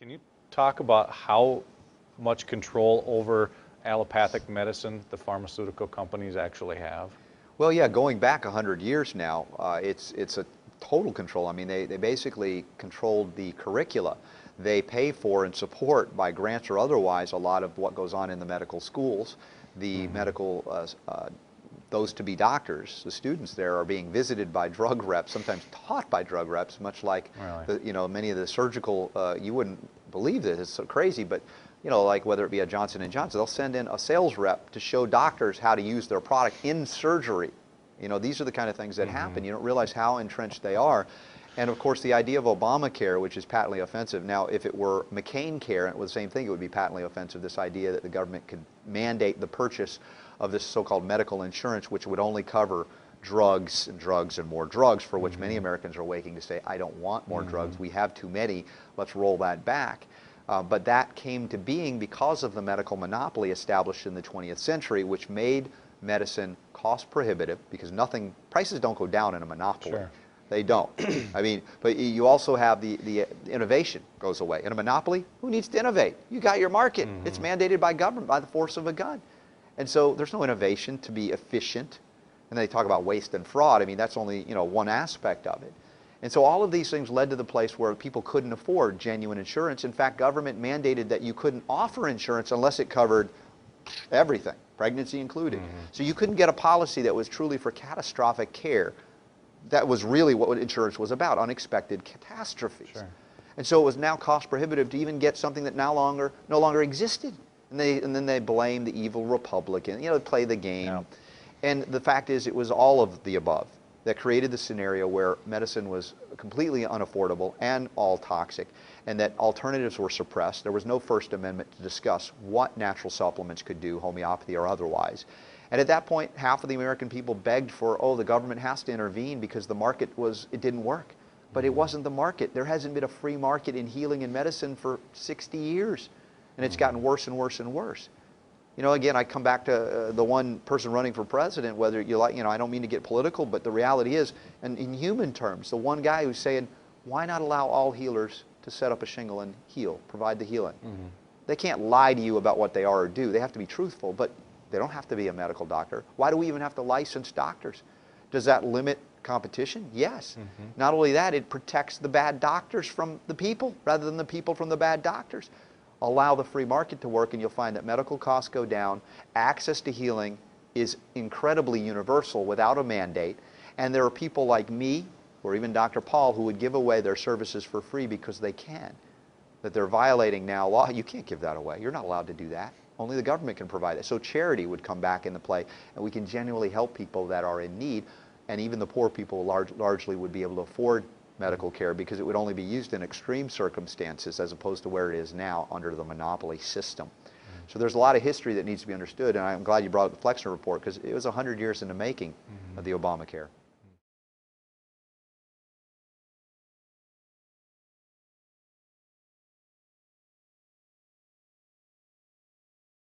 Can you talk about how much control over allopathic medicine the pharmaceutical companies actually have? Well, yeah, going back 100 years now, it's a total control. I mean, they basically controlled the curricula. They pay for and support by grants or otherwise a lot of what goes on in the medical schools. The medical those to be doctors, the students there are being visited by drug reps, sometimes taught by drug reps, much like Really? many of the surgical. You wouldn't believe this; it's so crazy, but like whether it be a Johnson & Johnson, they'll send in a sales rep to show doctors how to use their product in surgery. These are the kind of things that happen. You don't realize how entrenched they are. And of course, the idea of Obamacare, which is patently offensive. Now, if it were McCain Care, and it was the same thing, it would be patently offensive, this idea that the government could mandate the purchase of this so-called medical insurance, which would only cover drugs and drugs and more drugs, for which many Americans are waking to say, I don't want more drugs. We have too many. Let's roll that back. But that came to being because of the medical monopoly established in the 20th century, which made medicine cost prohibitive, because prices don't go down in a monopoly. Sure. They don't. I mean, but you also have the innovation goes away. In a monopoly, who needs to innovate? You got your market. It's mandated by government, by the force of a gun. And so there's no innovation to be efficient. And they talk about waste and fraud. I mean, that's only, one aspect of it. And so all of these things led to the place where people couldn't afford genuine insurance. In fact, government mandated that you couldn't offer insurance unless it covered everything, pregnancy included. So you couldn't get a policy that was truly for catastrophic care. That was really what insurance was about, unexpected catastrophes. Sure. And so it was now cost prohibitive to even get something that no longer existed. And then they blame the evil Republican, play the game. Yeah. And the fact is, it was all of the above that created the scenario where medicine was completely unaffordable and all toxic, and that alternatives were suppressed. There was no First Amendment to discuss what natural supplements could do, homeopathy or otherwise. And at that point, half of the American people begged for, the government has to intervene because the market it didn't work. But it wasn't the market. There hasn't been a free market in healing and medicine for 60 years. And it's gotten worse and worse and worse. Again, I come back to the one person running for president, whether you like, I don't mean to get political, but the reality is, and in human terms, the one guy who's saying, why not allow all healers to set up a shingle and heal, provide the healing? They can't lie to you about what they are or do. They have to be truthful, but they don't have to be a medical doctor. Why do we even have to license doctors? Does that limit competition? Yes. Not only that, it protects the bad doctors from the people rather than the people from the bad doctors. Allow the free market to work and you'll find that medical costs go down. Access to healing is incredibly universal without a mandate. And there are people like me, or even Dr. Paul, who would give away their services for free because they can. That they're violating now law. You can't give that away. You're not allowed to do that. Only the government can provide it. So charity would come back into play, and we can genuinely help people that are in need, and even the poor people largely would be able to afford medical care because it would only be used in extreme circumstances as opposed to where it is now under the monopoly system. So there's a lot of history that needs to be understood, and I'm glad you brought up the Flexner Report because it was 100 years in the making of the Obamacare.